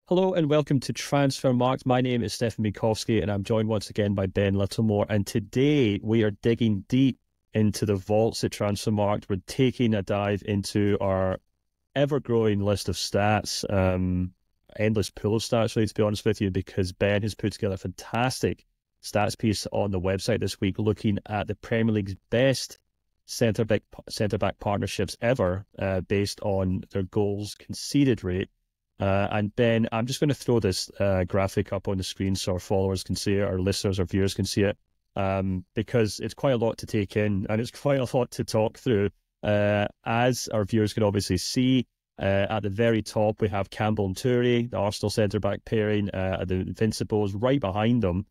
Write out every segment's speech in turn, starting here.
Hello and welcome to Transfermarkt. My name is Stefan Mikowski and I'm joined once again by Ben Littlemore. And today we are digging deep into the vaults at Transfermarkt. We're taking a dive into our ever-growing list of stats, endless pool of stats, really, to be honest with you, because Ben has put together a fantastic stats piece on the website this week looking at the Premier League's best centre-back partnerships ever based on their goals conceded rate. And Ben, I'm just going to throw this graphic up on the screen so our followers can see it, our listeners, our viewers can see it, because it's quite a lot to take in and it's quite a lot to talk through. As our viewers can obviously see, at the very top we have Campbell and Toure, the Arsenal centre-back pairing, the Invincibles. Right behind them,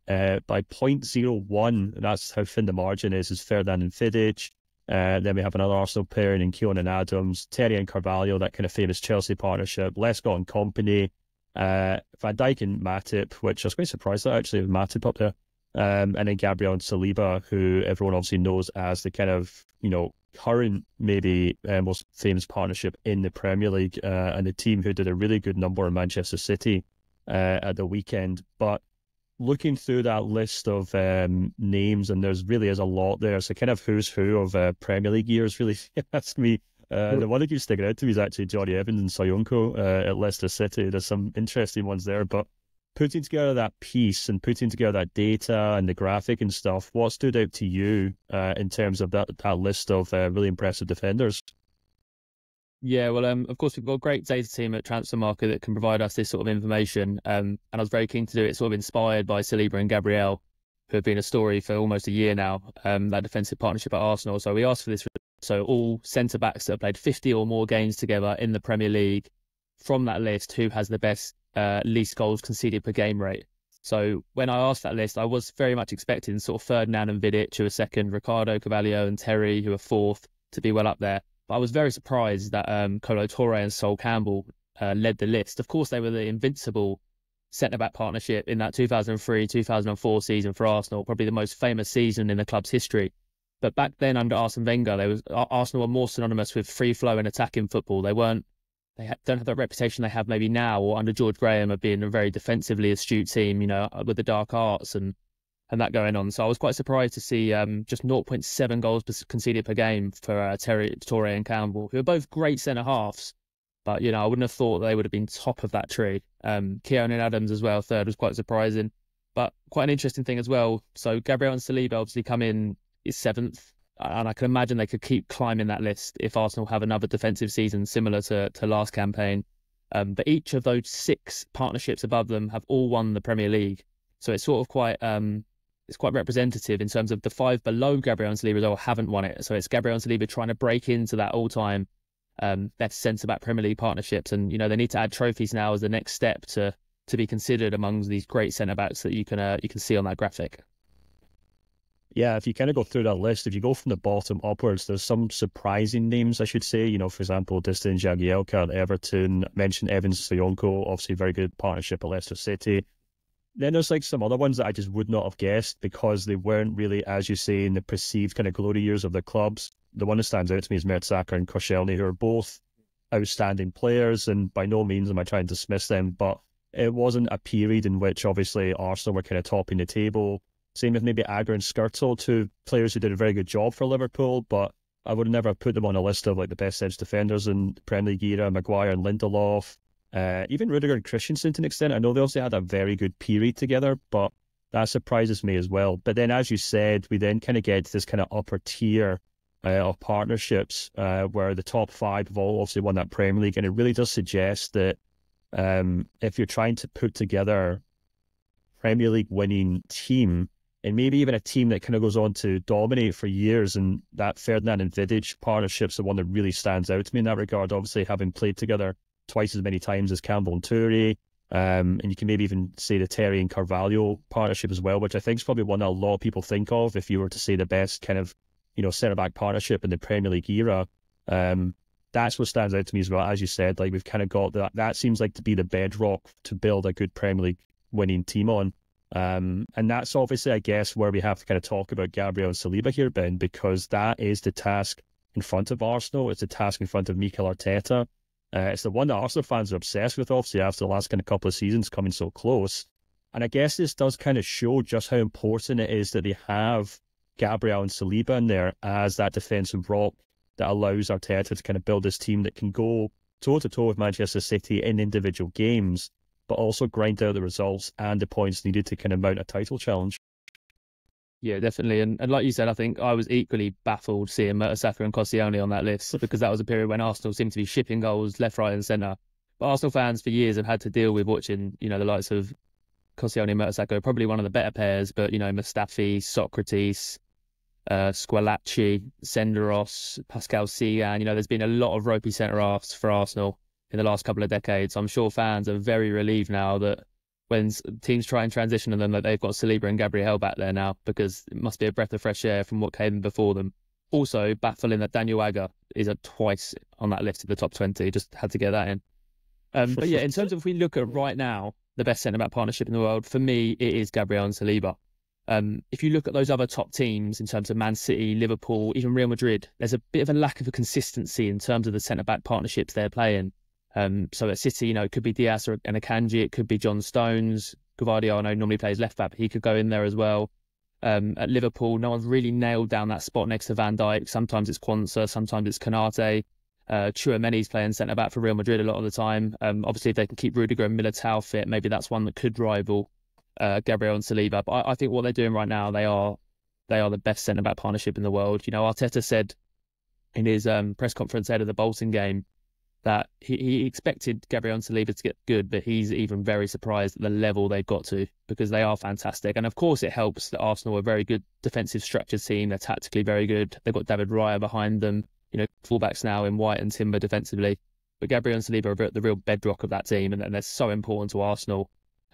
by 0.01, that's how thin the margin is Ferdinand and Vidic. Then we have another Arsenal pairing in Keown and Adams, Terry and Carvalho, that kind of famous Chelsea partnership, Lescott and Company, Van Dijk and Matip, which I was quite surprised at actually, with Matip up there, and then Gabriel and Saliba, who everyone obviously knows as the kind of, current, maybe most famous partnership in the Premier League, and the team who did a really good number in Manchester City at the weekend. But looking through that list of names, and there's really is a lot there. So kind of who's who of Premier League years, really. That's me. The one that keeps sticking out to me is actually Johnny Evans and Soyuncu at Leicester City. There's some interesting ones there, but putting together that piece and putting together that data and the graphic and stuff, what stood out to you in terms of that list of really impressive defenders? Yeah, well, of course, we've got a great data team at Transfermarkt that can provide us this sort of information. And I was very keen to do it sort of inspired by Saliba and Gabriel, who have been a story for almost a year now, that defensive partnership at Arsenal. So we asked for this. So all centre-backs that have played 50 or more games together in the Premier League, from that list, who has the best least goals conceded per game rate. So when I asked that list, I was very much expecting sort of Ferdinand and Vidic, who are second, Ricardo, Carvalho and Terry, who are fourth, to be well up there. But I was very surprised that Kolo Toure and Sol Campbell led the list. Of course, they were the invincible centre-back partnership in that 2003-2004 season for Arsenal, probably the most famous season in the club's history. But back then, under Arsene Wenger, Arsenal were more synonymous with free-flow and attacking football. They don't have that reputation they have maybe now, or under George Graham, of being a very defensively astute team, with the dark arts and that going on. So I was quite surprised to see just 0.7 goals conceded per game for Terry, Toure and Campbell, who are both great centre-halves. But, I wouldn't have thought they would have been top of that tree. Keown and Adams as well, third, was quite surprising. But quite an interesting thing as well. So Gabriel and Saliba obviously come in seventh. And I can imagine they could keep climbing that list if Arsenal have another defensive season similar to last campaign. But each of those six partnerships above them have all won the Premier League. So it's sort of quite representative in terms of the five below Gabriel and Saliba as well haven't won it. So it's Gabriel and Saliba trying to break into that all-time best centre-back Premier League partnerships. And, they need to add trophies now as the next step to be considered among these great centre-backs that you can see on that graphic. Yeah, if you kind of go through that list, if you go from the bottom upwards, there's some surprising names, I should say. For example, Distin Jagielka at Everton, mentioned Evans Soyuncu, obviously very good partnership at Leicester City. Then there's some other ones that I just would not have guessed because they weren't really, as you say, in the perceived kind of glory years of their clubs. The one that stands out to me is Mertesacker and Koscielny, who are both outstanding players, and by no means am I trying to dismiss them, but it wasn't a period in which obviously Arsenal were kind of topping the table. Same with maybe Agger and Skirtle, two players who did a very good job for Liverpool, but I would never have put them on a list of the best edge defenders in the Premier League era. Maguire and Lindelof, even Rudiger and Christensen to an extent. I know they also had a very good period together, but that surprises me as well. But then, as you said, we then kind of get to this kind of upper tier of partnerships where the top five have all obviously won that Premier League, and it really does suggest that if you're trying to put together a Premier League winning team, and maybe even a team that kind of goes on to dominate for years, and that Ferdinand and Vidic partnership's the one that really stands out to me in that regard, obviously having played together twice as many times as Campbell and Toure, and you can maybe even say the Terry and Carvalho partnership as well, which I think is probably one that a lot of people think of if you were to say the best kind of, centre-back partnership in the Premier League era. That's what stands out to me as well. As you said, we've kind of got that seems like to be the bedrock to build a good Premier League winning team on. And that's obviously, I guess, where we have to kind of talk about Gabriel and Saliba here, Ben, because that is the task in front of Arsenal. It's the task in front of Mikel Arteta. It's the one that Arsenal fans are obsessed with, obviously, after the last kind of couple of seasons coming so close. And I guess this does kind of show just how important it is that they have Gabriel and Saliba in there as that defensive rock that allows Arteta to kind of build this team that can go toe-to-toe with Manchester City in individual games, but also grind out the results and the points needed to kind of mount a title challenge. Yeah, definitely. And like you said, I think I was equally baffled seeing Mertesacker and Koscielny on that list, because that was a period when Arsenal seemed to be shipping goals left, right and centre. But Arsenal fans for years have had to deal with watching, the likes of Koscielny and Mertesacker, probably one of the better pairs, but, Mustafi, Socrates, Squillaci, Senderos, Pascal Sigan. There's been a lot of ropey centre-halves for Arsenal in the last couple of decades. I'm sure fans are very relieved now that when teams try and transition to them, that they've got Saliba and Gabriel back there now, because it must be a breath of fresh air from what came before them. Also, baffling that Daniel Agger is twice on that list of the top 20. Just had to get that in. But yeah, in terms of if we look at right now, the best centre-back partnership in the world, for me, it is Gabriel and Saliba. If you look at those other top teams in terms of Man City, Liverpool, even Real Madrid, there's a bit of a lack of a consistency in terms of the centre-back partnerships they're playing. So at City, it could be Diaz and Akanji, it could be John Stones. Gvardiol, I know, normally plays left back, but he could go in there as well. At Liverpool, no one's really nailed down that spot next to Van Dijk. Sometimes it's Quansah, sometimes it's Konate. Tchouameni's playing centre-back for Real Madrid a lot of the time. Obviously, if they can keep Rudiger and Militao fit, maybe that's one that could rival Gabriel and Saliba. But I think what they're doing right now, they are the best centre-back partnership in the world. Arteta said in his press conference ahead of the Bolton game that he expected Gabriel and Saliba to get good, but he's even very surprised at the level they've got to, because they are fantastic. And of course it helps that Arsenal are a very good defensive structured team. They're tactically very good. They've got David Raya behind them, fullbacks now in White and Timber defensively. But Gabriel and Saliba are the real bedrock of that team, and they're so important to Arsenal.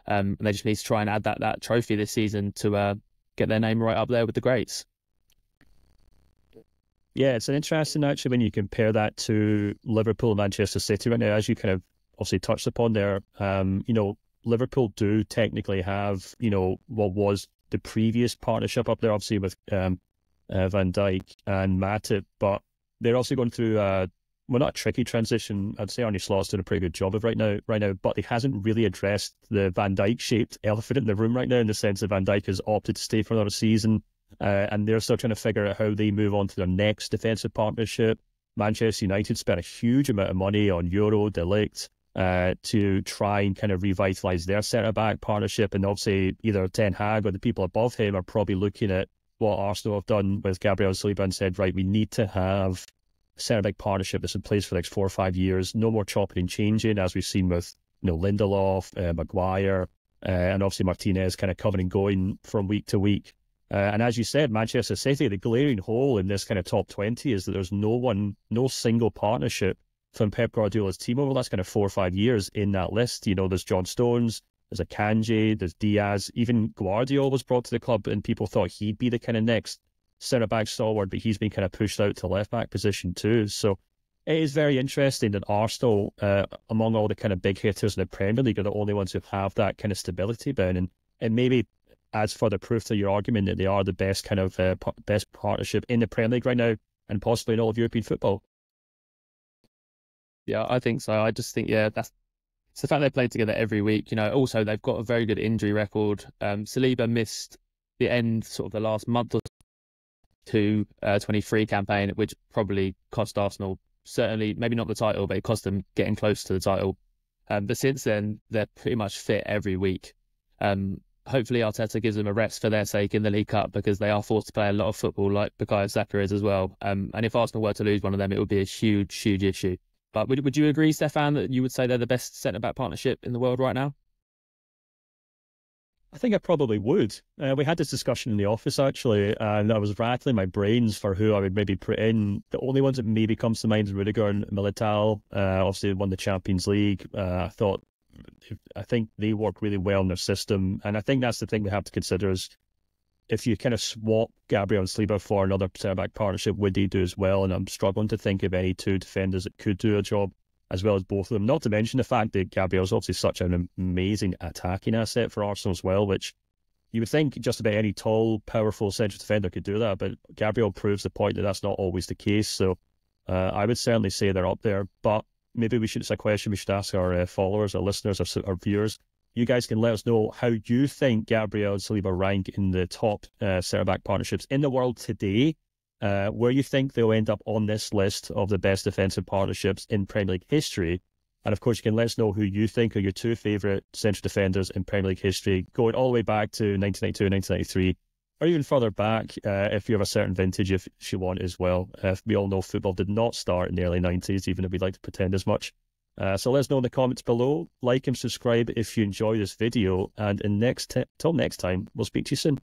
And they just need to try and add that trophy this season to get their name right up there with the greats. Yeah, it's an interesting, actually, when you compare that to Liverpool and Manchester City right now, as you kind of obviously touched upon there. Liverpool do technically have, what was the previous partnership up there, obviously with Van Dijk and Matip, but they're also going through not a tricky transition. I'd say Arne Slot's doing a pretty good job of right now, but he hasn't really addressed the Van Dijk-shaped elephant in the room right now, in the sense that Van Dijk has opted to stay for another season. And they're still trying to figure out how they move on to their next defensive partnership. Manchester United spent a huge amount of money on Euro, De Ligt, to try and kind of revitalise their centre-back partnership. And obviously either Ten Hag or the people above him are probably looking at what Arsenal have done with Gabriel Saliba and said, right, we need to have a centre-back partnership that's in place for the next 4 or 5 years. No more chopping and changing, as we've seen with Lindelof, Maguire, and obviously Martinez kind of coming and going from week to week. And as you said, Manchester City, the glaring hole in this kind of top 20 is that there's no single partnership from Pep Guardiola's team over the last kind of 4 or 5 years in that list. There's John Stones, there's Akanji, there's Diaz, even Gvardiol was brought to the club and people thought he'd be the kind of next centre-back stalwart, but he's been kind of pushed out to left-back position too. So it is very interesting that Arsenal, among all the kind of big hitters in the Premier League, are the only ones who have that kind of stability, Ben. And maybe adds further proof to your argument that they are the best kind of best partnership in the Premier League right now, and possibly in all of European football. Yeah, I think so. I just think, it's the fact they play together every week. Also they've got a very good injury record. Saliba missed the end, sort of the last month or two, 23 campaign, which probably cost Arsenal, certainly maybe not the title, but it cost them getting close to the title. But since then, they're pretty much fit every week. Hopefully Arteta gives them a rest for their sake in the League Cup, because they are forced to play a lot of football like Bukayo Saka is as well. And if Arsenal were to lose one of them, it would be a huge, huge issue. But would you agree, Stefan, that you would say they're the best centre-back partnership in the world right now? I think I probably would. We had this discussion in the office, actually, and I was rattling my brains for who I would maybe put in. The only ones that maybe comes to mind is Rudiger and Militao. Obviously, won the Champions League. I think they work really well in their system. And I think that's the thing we have to consider is if you kind of swap Gabriel and Saliba for another centre-back partnership, would they do as well? And I'm struggling to think of any two defenders that could do a job as well as both of them. Not to mention the fact that Gabriel's obviously such an amazing attacking asset for Arsenal as well, which you would think just about any tall, powerful central defender could do that. But Gabriel proves the point that that's not always the case. So I would certainly say they're up there. But maybe it's a question we should ask our followers, our listeners, our viewers. You guys can let us know how you think Gabriel and Saliba rank in the top centre-back partnerships in the world today, where you think they'll end up on this list of the best defensive partnerships in Premier League history. And of course, you can let us know who you think are your two favourite central defenders in Premier League history, going all the way back to 1992, 1993, or even further back if you have a certain vintage if you want as well. We all know football did not start in the early 90s, even if we'd like to pretend as much. So let us know in the comments below. Like and subscribe if you enjoy this video. And till next time, we'll speak to you soon.